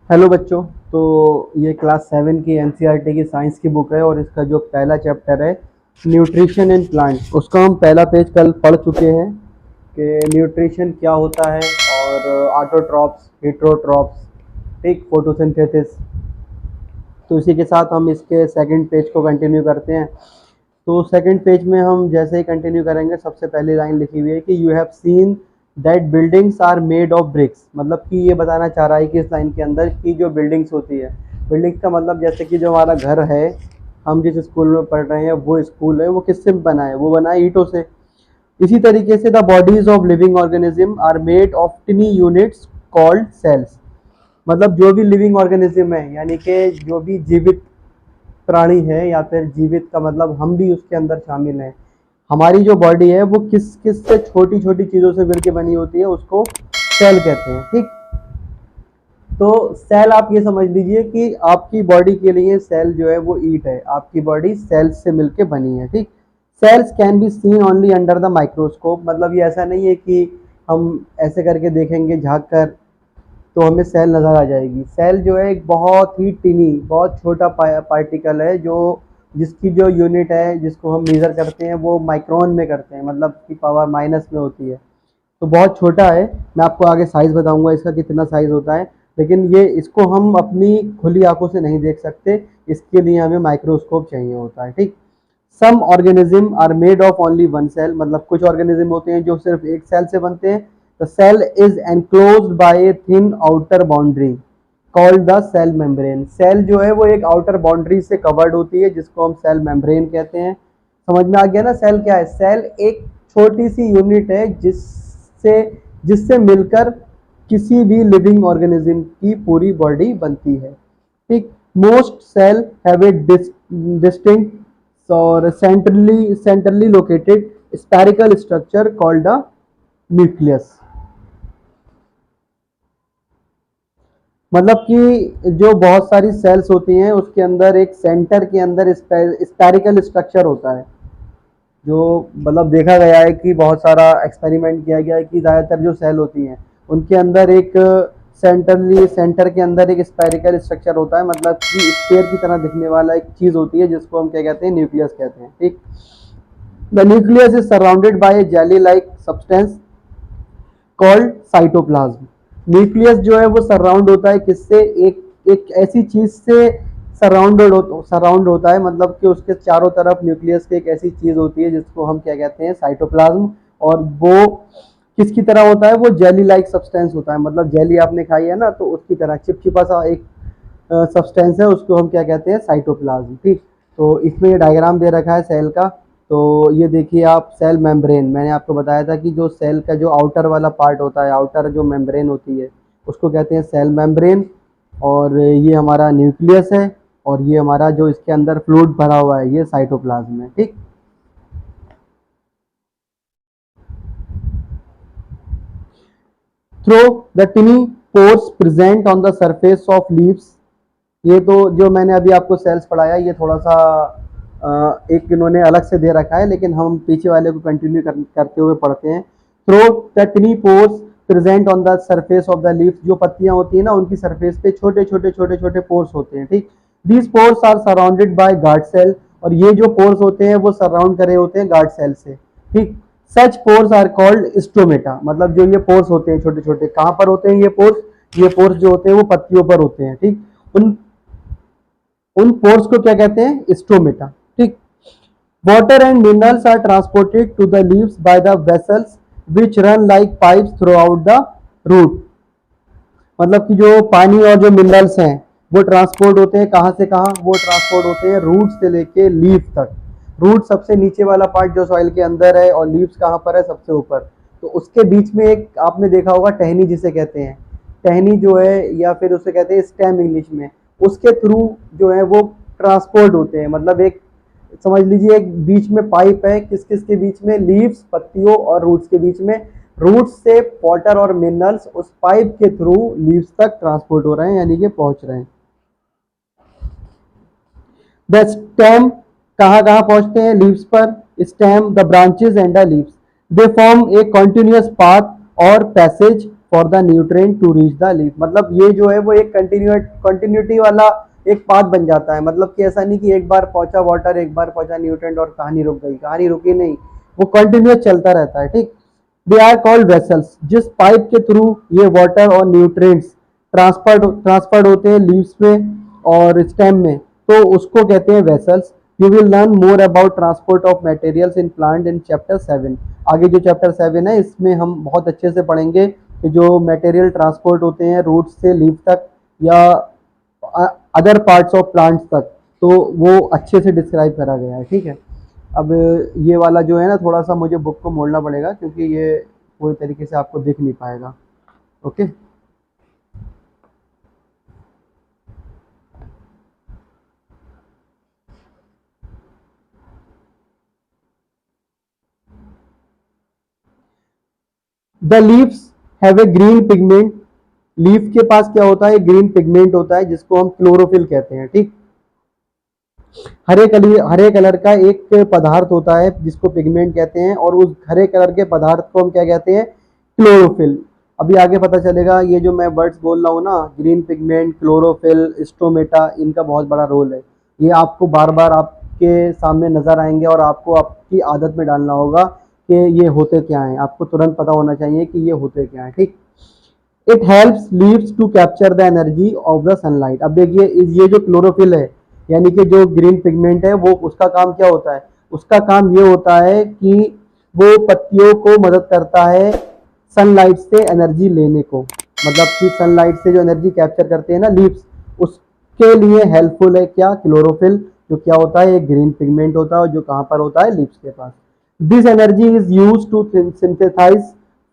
Hello बच्चों। तो ये क्लास 7 की एनसीईआरटी की साइंस की बुक है और इसका जो पहला चैप्टर है न्यूट्रिशन इन प्लांट, उसका हम पहला पेज कल पढ़ चुके हैं कि न्यूट्रिशन क्या होता है और ऑटोट्रॉप्स, हेटरोट्रॉप्स, ठीक, फोटोसिंथेसिस। तो इसी के साथ हम इसके सेकंड पेज को कंटिन्यू करते हैं। तो सेकंड पेज में हम जैसे ही कंटिन्यू करेंगे, सबसे पहली लाइन लिखी हुई है कि you have seen that buildings are made of bricks. मतलब कि ये बताना चाह रहा है कि इस लाइन के अंदर की जो बिल्डिंग्स होती है, बिल्डिंग्स का मतलब जैसे कि जो हमारा घर है, हम जिस स्कूल में पढ़ रहे हैं वो स्कूल है, वो किससे बना है? वो बना है ईंटों से। इसी तरीके से the bodies of living organism are made of tiny units called cells. मतलब जो भी लिविंग ऑर्गेनिज्म है, यानी कि जो भी जीवित प्राणी है, या फिर जीवित का मतलब हम भी उसके अंदर शामिल हैं। हमारी जो बॉडी है वो किस किस से छोटी छोटी चीज़ों से मिलकर बनी होती है, उसको सेल कहते हैं। ठीक, तो सेल आप ये समझ लीजिए कि आपकी बॉडी के लिए सेल जो है वो ईट है। आपकी बॉडी सेल्स से मिलके बनी है। ठीक, cells can be seen only under the microscope. मतलब ये ऐसा नहीं है कि हम ऐसे करके देखेंगे झांक कर तो हमें सेल नज़र आ जाएगी। सेल जो है एक बहुत ही टिनी, बहुत छोटा पार्टिकल है, जो जिसकी जो यूनिट है, जिसको हम मेज़र करते हैं, वो माइक्रोन में करते हैं, मतलब की पावर माइनस में होती है। तो बहुत छोटा है। मैं आपको आगे साइज़ बताऊंगा इसका कितना साइज़ होता है, लेकिन ये इसको हम अपनी खुली आंखों से नहीं देख सकते, इसके लिए हमें माइक्रोस्कोप चाहिए होता है। ठीक, some organism are made of only one cell. मतलब कुछ ऑर्गेनिज्म होते हैं जो सिर्फ एक सेल से बनते हैं। The cell is enclosed by a thin outer boundary called the cell membrane. Cell जो है वो एक आउटर बाउंड्री से कवर्ड होती है, जिसको हम सेल मेम्ब्रेन कहते हैं। समझ में आ गया ना सेल क्या है? सेल एक छोटी सी यूनिट है जिससे जिससे मिलकर किसी भी लिविंग ऑर्गेनिज्म की पूरी बॉडी बनती है। ठीक, most cell have a distinct और centrally located spherical structure called the nucleus. मतलब कि जो बहुत सारी सेल्स होती हैं उसके अंदर एक सेंटर के अंदर स्पेरिकल स्ट्रक्चर होता है। जो मतलब देखा गया है कि बहुत सारा एक्सपेरिमेंट किया गया है कि ज़्यादातर जो सेल होती हैं उनके अंदर एक सेंटर के अंदर एक स्पेरिकल स्ट्रक्चर होता है। मतलब कि स्फीयर की तरह दिखने वाला एक चीज़ होती है, जिसको हम क्या कहते हैं? न्यूक्लियस कहते हैं। ठीक, the nucleus is surrounded by A jelly like substance called cytoplasm. Nucleus जो है वो सराउंड होता है किससे? एक एक ऐसी चीज से सराउंड होता है। मतलब कि उसके चारों तरफ न्यूक्लियस की एक ऐसी चीज होती है जिसको हम क्या कहते हैं? साइटोप्लाज्म। और वो किसकी तरह होता है? वो जेली लाइक सब्सटेंस होता है। मतलब जेली आपने खाई है ना, तो उसकी तरह चिपचिपा सा एक सब्सटेंस है, उसको हम क्या कहते हैं? साइटोप्लाज्म। ठीक, तो इसमें ये डायग्राम दे रखा है सेल का। तो ये देखिए आप, सेल मेम्ब्रेन, मैंने आपको बताया था कि जो सेल का जो आउटर वाला पार्ट होता है, आउटर जो मेम्ब्रेन होती है, उसको कहते हैं सेल मेम्ब्रेन। और ये हमारा न्यूक्लियस है, और ये हमारा जो इसके अंदर फ्लूइड भरा हुआ है, ये साइटोप्लाज्म है। ठीक, through the tiny pores present on the surface of leaves. ये तो जो मैंने अभी आपको सेल्स पढ़ाया, ये थोड़ा सा एक इन्होंने अलग से दे रखा है, लेकिन हम पीछे वाले को कंटिन्यू करते हुए पढ़ते हैं। Through the tiny pores present on the surface of the leaf. जो पत्तियां होती है ना, उनकी सरफेस पे छोटे छोटे छोटे छोटे पोर्स होते हैं। ठीक, these pores are surrounded by guard cell. और ये जो पोर्स होते हैं वो सराउंड करे होते हैं गार्ड सेल से। ठीक, सच पोर्स आर कॉल्ड स्टोमेटा। मतलब जो ये पोर्स होते हैं छोटे छोटे, कहाँ पर होते हैं ये पोर्स? ये पोर्स जो होते हैं वो पत्तियों पर होते हैं। ठीक, उन उन पोर्स को क्या कहते हैं? स्टोमेटा। ठीक, water and minerals are transported to the leaves by the vessels which run like pipes throughout the root. मतलब कि जो पानी और जो मिनरल्स हैं वो ट्रांसपोर्ट होते हैं कहाँ से कहाँ? वो ट्रांसपोर्ट होते हैं रूट से लेके लीफ तक। रूट सबसे नीचे वाला पार्ट जो सॉइल के अंदर है, और लीव्स कहाँ पर है? सबसे ऊपर। तो उसके बीच में एक आपने देखा होगा टहनी जिसे कहते हैं। टहनी जो है, या फिर उसे कहते हैं स्टेम इंग्लिश में, उसके थ्रू जो है वो ट्रांसपोर्ट होते हैं। मतलब एक समझ लीजिए एक बीच में पाइप है, किस किस के बीच में? लीव्स, पत्तियों और रूट्स के बीच में। रूट्स से वाटर और मिनरल्स उस पाइप के थ्रू लीव्स तक ट्रांसपोर्ट हो रहे हैं, यानी कि पहुंच रहे हैं। द स्टेम कहाँ कहाँ पहुंचते हैं? लीव्स पर। Stem, the branches and the leaves, they form a continuous path और passage for the nutrient to reach the leaf. मतलब ये जो है वो एक कंटिन्यूटी वाला एक पाथ बन जाता है। मतलब कि ऐसा नहीं कि एक बार पहुंचा वाटर, एक बार पहुंचा न्यूट्रिएंट और कहानी रुक गई, कहानी रुकी नहीं, वो कंटिन्यूस चलता रहता है। ठीक, दे आर कॉल्ड वेसल्स। जिस पाइप के थ्रू ये वाटर और न्यूट्रिएंट्स ट्रांसफर्ड होते हैं लीव्स में और स्टेम में, तो उसको कहते हैं vessels. You will learn more about transport of materials in plant in chapter 7। आगे जो चैप्टर 7 है इसमें हम बहुत अच्छे से पढ़ेंगे कि जो मटेरियल ट्रांसपोर्ट होते हैं रूट से लीफ तक या अदर पार्ट्स ऑफ प्लांट्स तक, तो वो अच्छे से डिस्क्राइब करा गया है। ठीक है, अब ये वाला जो है ना, थोड़ा सा मुझे बुक को मोड़ना पड़ेगा क्योंकि ये पूरी तरीके से आपको दिख नहीं पाएगा। Okay, the leaves have a green pigment. Leaf के पास क्या होता है, ग्रीन पिगमेंट होता है जिसको हम क्लोरोफिल कहते हैं। ठीक, हरे कलर का एक पदार्थ होता है जिसको पिगमेंट कहते हैं, और उस हरे कलर के पदार्थ को हम क्या कहते हैं, क्लोरोफिल। अभी आगे पता चलेगा ये जो मैं वर्ड्स बोल रहा हूँ ना, ग्रीन पिगमेंट, क्लोरोफिल, स्टोमेटा, इनका बहुत बड़ा रोल है। ये आपको बार बार आपके सामने नजर आएंगे और आपको आपकी आदत में डालना होगा कि ये होते क्या हैं। आपको तुरंत पता होना चाहिए कि ये होते क्या हैं। ठीक, it helps leaves to capture the energy of the sunlight. अब देखिए ये जो क्लोरोफिल है यानी कि जो ग्रीन पिगमेंट है, वो उसका काम क्या होता है, उसका काम ये होता है कि वो पत्तियों को मदद करता है सनलाइट से एनर्जी लेने को। मतलब कि सनलाइट से जो एनर्जी कैप्चर करते हैं ना लीव्स, उसके लिए हेल्पफुल है क्या, क्लोरोफिल, जो क्या होता है, एक ग्रीन पिगमेंट होता है जो कहाँ पर होता है, लीव्स के पास। This energy is use to synthesise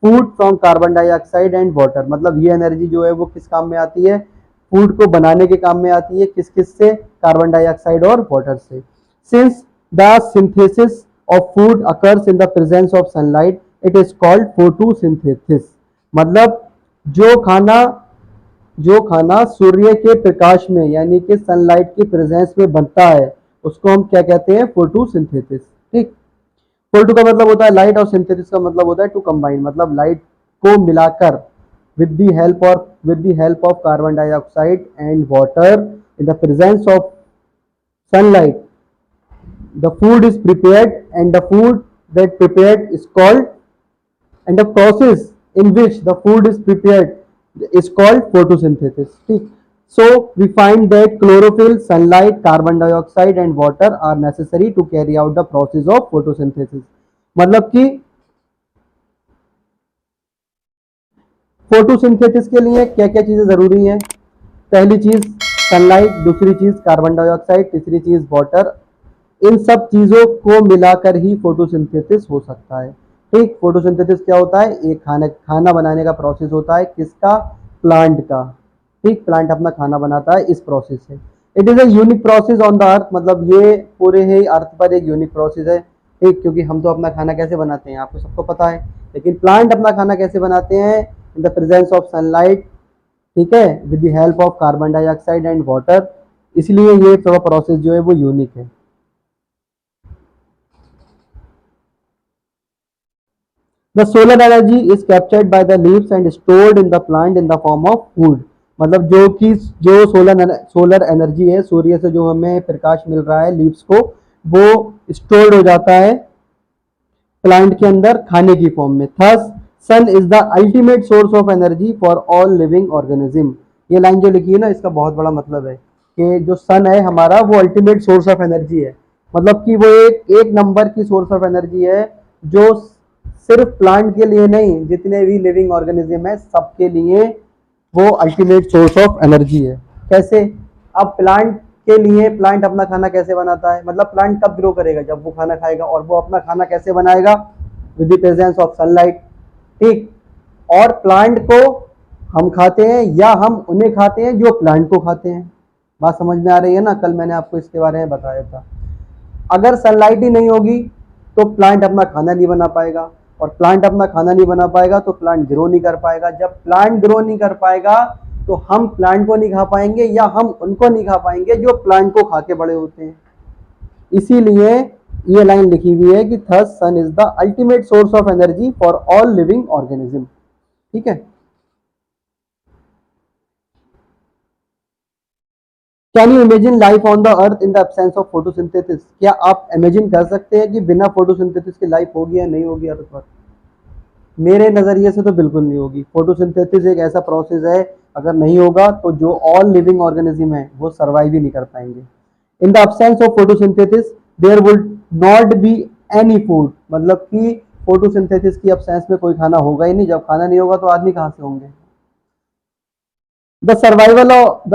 food from carbon dioxide and water. मतलब ये एनर्जी जो है वो किस काम में आती है, फूड को बनाने के काम में आती है। किस किस से, कार्बन डाइऑक्साइड और वाटर से। Since the synthesis of food occurs in the presence of sunlight, it is called photosynthesis. मतलब जो खाना सूर्य के प्रकाश में यानी कि सनलाइट की प्रेजेंस में बनता है, उसको हम क्या कहते हैं, फोटोसिंथेसिस। ठीक, फोटो का मतलब होता है लाइट और सिंथेसिस का मतलब होता है टू कंबाइन। मतलब लाइट को मिलाकर with the help of carbon dioxide and water in the presence of sunlight, the food is prepared, and the food that prepared is called, and the process in which the food is prepared is called photosynthesis. ठीक, so we find that chlorophyll, sunlight, carbon dioxide and water are necessary to carry out the process of photosynthesis। मतलब कि photosynthesis के लिए क्या क्या चीजें जरूरी हैं। पहली चीज सनलाइट, दूसरी चीज कार्बन डाइऑक्साइड, तीसरी चीज वाटर। इन सब चीजों को मिलाकर ही फोटोसिंथेसिस हो सकता है। ठीक, फोटोसिंथेसिस क्या होता है, एक खाना बनाने का प्रोसेस होता है। किसका, प्लांट का। ठीक, प्लांट अपना खाना बनाता है इस प्रोसेस से। It is a unique process on the अर्थ। मतलब ये पूरे ही अर्थ पर एक यूनिक प्रोसेस है। ठीक, क्योंकि हम तो अपना खाना कैसे बनाते हैं आपको सबको पता है, लेकिन प्लांट अपना खाना कैसे बनाते हैं, in the presence of sunlight, ठीक है, with the help of carbon dioxide and water. इसलिए ये थोड़ा प्रोसेस जो है वो यूनिक है। The solar energy is captured by the leaves and stored in the plant in the form of food. मतलब जो सोलर एनर्जी है, सूर्य से जो हमें प्रकाश मिल रहा है लीव्स को, वो स्टोर्ड हो जाता है प्लांट के अंदर खाने की फॉर्म में। Thus sun is the ultimate source of energy for all living organism. ये लाइन जो लिखी है ना, इसका बहुत बड़ा मतलब है कि जो सन है हमारा, वो अल्टीमेट सोर्स ऑफ एनर्जी है। मतलब कि वो एक नंबर की सोर्स ऑफ एनर्जी है, जो सिर्फ प्लांट के लिए नहीं, जितने भी लिविंग ऑर्गेनिज्म है सबके लिए वो अल्टीमेट सोर्स ऑफ एनर्जी है। कैसे, अब प्लांट के लिए, प्लांट अपना खाना कैसे बनाता है, मतलब प्लांट कब ग्रो करेगा, जब वो खाना खाएगा। और वो अपना खाना कैसे बनाएगा, with the presence of sunlight. ठीक, और प्लांट को हम खाते हैं या हम उन्हें खाते हैं जो प्लांट को खाते हैं। बात समझ में आ रही है ना, कल मैंने आपको इसके बारे में बताया था। अगर सनलाइट ही नहीं होगी तो प्लांट अपना खाना नहीं बना पाएगा, और प्लांट अपना खाना नहीं बना पाएगा तो प्लांट ग्रो नहीं कर पाएगा। जब प्लांट ग्रो नहीं कर पाएगा तो हम प्लांट को नहीं खा पाएंगे या हम उनको नहीं खा पाएंगे जो प्लांट को खा के बड़े होते हैं। इसीलिए ये लाइन लिखी हुई है कि thus sun is the ultimate source of energy for all living organism. ठीक है, can you imagine life on the earth in the absence of photosynthesis? क्या आप इमेजिन कर सकते हैं कि बिना फोटोसिंथेसिस के लाइफ होगी या नहीं होगी अर्थ पर? मेरे नज़रिए से तो बिल्कुल नहीं होगी। फोटोसिंथेसिस एक ऐसा प्रोसेस है, अगर नहीं होगा तो जो ऑल लिविंग ऑर्गेनिज्म है वो सर्वाइव ही नहीं कर पाएंगे। In the absence of photosynthesis there would not be any food, मतलब कि फोटोसिंथेसिस की एब्सेंस में कोई खाना होगा ही नहीं। जब खाना नहीं होगा तो आदमी कहाँ से होंगे? The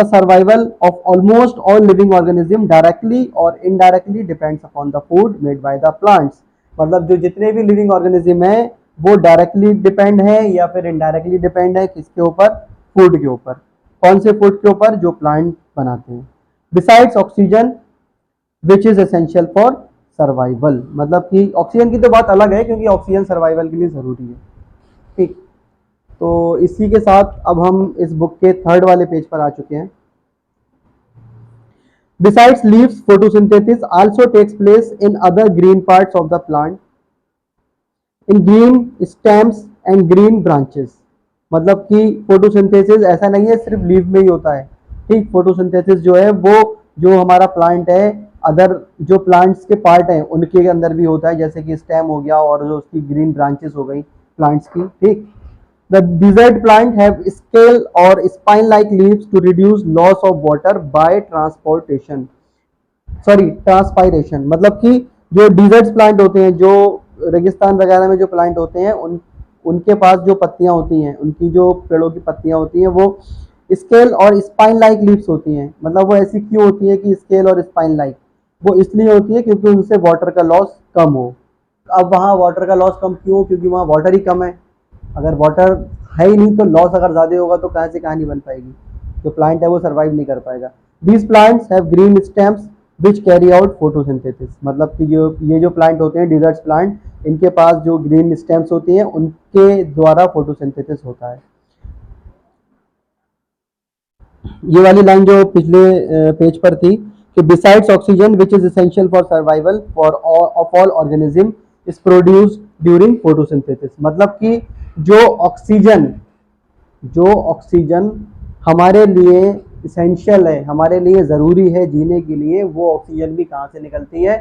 survival of almost all living organism directly or indirectly depends upon the food made by the plants। मतलब जो जितने भी लिविंग ऑर्गेनिज्म है वो डायरेक्टली डिपेंड है या फिर इनडायरेक्टली डिपेंड है किसके ऊपर? फूड के ऊपर। कौन से फूड के ऊपर? जो प्लांट बनाते हैं। Besides oxygen which is essential for survival, मतलब कि ऑक्सीजन की तो बात अलग है क्योंकि ऑक्सीजन सर्वाइवल के लिए जरूरी है। ठीक, तो इसी के साथ अब हम इस बुक के थर्ड वाले पेज पर आ चुके हैं। Besides leaves, photosynthesis also takes place in other green parts of the plant, in green stems and green branches। मतलब कि फोटोसिंथेसिस ऐसा नहीं है सिर्फ लीव में ही होता है। ठीक, फोटोसिंथेसिस जो है वो जो हमारा प्लांट है, अदर जो प्लांट्स के पार्ट हैं उनके अंदर भी होता है, जैसे कि स्टेम हो गया और जो उसकी ग्रीन ब्रांचेस हो गई प्लांट्स की। ठीक, the desert plant have scale or spine like leaves to reduce loss of water by transpiration। मतलब कि जो डिजर्ट प्लांट होते हैं, जो रेगिस्तान वगैरह में जो प्लांट होते हैं, उनके पास जो पत्तियां होती हैं, उनकी जो पेड़ों की पत्तियां होती हैं वो स्केल और स्पाइन लाइक लीव्स होती हैं। मतलब वो ऐसी क्यों होती है कि स्केल और स्पाइन लाइक? वो इसलिए होती है क्योंकि उनसे वाटर का लॉस कम हो। अब वहाँ वाटर का लॉस कम क्यों? क्योंकि वहाँ वाटर ही कम है। अगर वाटर है ही नहीं तो लॉस अगर ज़्यादा होगा तो कहाँ से कहानी बन पाएगी? जो प्लांट है वो सर्वाइव नहीं कर पाएगा। These plants have green stems which carry out photosynthesis. मतलब कि ये जो प्लांट होते हैं डिजर्ट प्लांट, इनके पास जो ग्रीन स्टेम्स होती हैं उनके द्वारा फोटोसिंथेसिस होता है। ये वाली लाइन जो पिछले पेज पर थी कि besides oxygen which is essential for survival for of all organism is produced during photosynthesis. मतलब कि जो ऑक्सीजन हमारे लिए इसेंशियल है, हमारे लिए ज़रूरी है जीने के लिए, वो ऑक्सीजन भी कहाँ से निकलती है?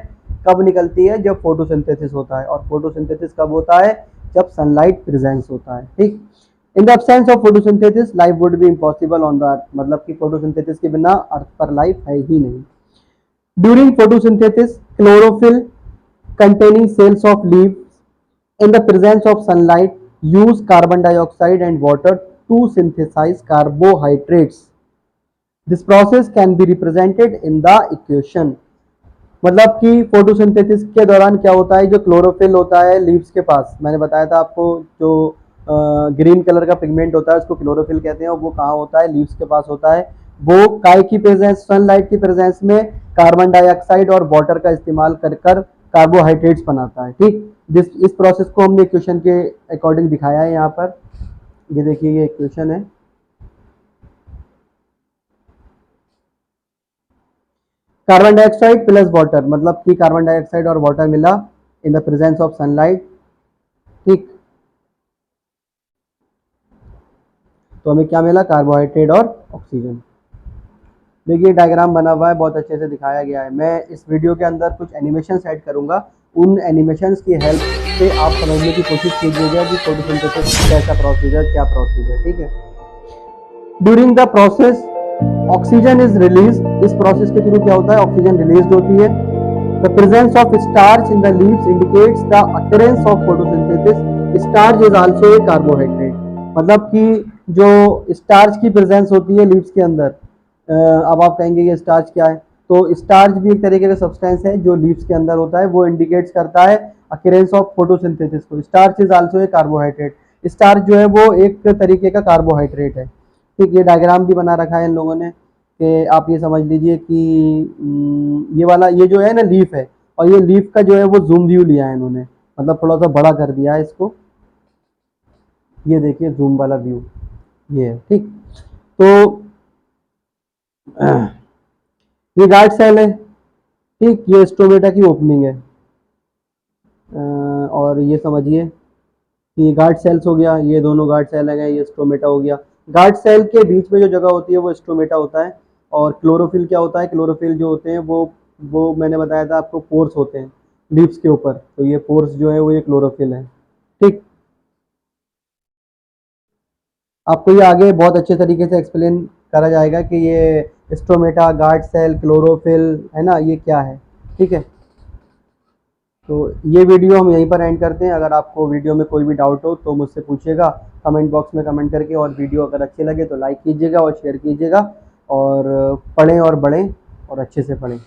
कब निकलती है? जब फोटोसिंथेसिस होता है। और फोटोसिंथेसिस कब होता है? जब सनलाइट प्रेजेंस होता है। ठीक, इन the absence of photosynthesis life would be impossible on the अर्थ। मतलब कि फोटोसिंथेसिस के बिना अर्थ पर लाइफ है ही नहीं। During photosynthesis chlorophyll containing cells of leaves in the presence of sunlight use carbon dioxide and water to synthesize carbohydrates। This process can be represented in the equation। मतलब कि photosynthesis के दौरान क्या होता है? जो क्लोरोफिल होता है लीव्स के पास, मैंने बताया था आपको, जो ग्रीन कलर का पिगमेंट होता है उसको क्लोरोफिल कहते हैं, और वो कहाँ होता है? लीव्स के पास होता है। वो काय की प्रेजेंस, सनलाइट की प्रेजेंस में कार्बन डाइऑक्साइड और वाटर का इस्तेमाल कर कार्बोहाइड्रेट्स बनाता है। ठीक, इस प्रोसेस को हमने इक्वेशन के अकॉर्डिंग दिखाया है यहाँ पर। ये देखिए, ये इक्वेशन है। कार्बन डाइऑक्साइड प्लस वाटर, मतलब कि कार्बन डाइऑक्साइड और वाटर मिला in the presence of sunlight. ठीक, तो हमें क्या मिला? कार्बोहाइड्रेट और ऑक्सीजन। देखिए डायग्राम बना हुआ है, बहुत अच्छे से दिखाया गया है। मैं इस वीडियो के अंदर कुछ एनिमेशन ऐड करूंगा, उन एनिमेशंस की हेल्प से आप समझने की कोशिश कीजिएगा कि फोटोसिंथेसिस कैसा प्रोसीजर, क्या प्रोसीजर। ठीक है, during the process oxygen is release. इस प्रोसेस के थ्रू क्या होता है? ऑक्सीजन रिलीज होती है। The presence of starch in the leaves indicates the occurrence of photosynthesis. Starch is also a carbohydrate. मतलब कि जो स्टार्च की प्रेजेंस होती है लीव्स के अंदर, अब आप कहेंगे ये स्टार्च क्या है? तो स्टार्च भी एक तरीके का सब्सटेंस है जो लीव्स के अंदर होता है, वो इंडिकेट्स करता है अकरेंस ऑफ फोटोसिंथेसिस को। Starch is also a carbohydrate. Starch जो है वो एक तरीके का कार्बोहाइड्रेट है। ठीक, ये डायग्राम भी बना रखा है इन लोगों ने कि आप ये समझ लीजिए कि ये वाला, ये जो है ना लीफ है, और ये लीफ का जो है वो जूम व्यू लिया है इन्होंने, मतलब थोड़ा सा बड़ा कर दिया है इसको। ये देखिए जूम वाला व्यू ये है। ठीक, तो ये गार्ड सेल है। ठीक, ये स्टोमेटा की ओपनिंग है, और ये समझिए कि ये गार्ड सेल्स हो गया, ये दोनों गार्ड सेल है, ये स्टोमेटा हो गया। गार्ड सेल के बीच में जो जगह होती है वो स्टोमेटा होता है, और क्लोरोफिल क्या होता है, क्लोरोफिल जो होते हैं वो मैंने बताया था आपको, पोर्स होते हैं लीव्स के ऊपर, तो ये पोर्स जो है वो ये क्लोरोफिल है। ठीक, आपको ये आगे बहुत अच्छे तरीके से एक्सप्लेन करा जाएगा कि ये स्टोमेटा, गार्ड सेल, क्लोरोफिल है ना, ये क्या है। ठीक है, तो ये वीडियो हम यहीं पर एंड करते हैं। अगर आपको वीडियो में कोई भी डाउट हो तो मुझसे पूछिएगा कमेंट बॉक्स में कमेंट करके, और वीडियो अगर अच्छे लगे तो लाइक कीजिएगा और शेयर कीजिएगा, और पढ़ें और बढ़ें और अच्छे से पढ़ें।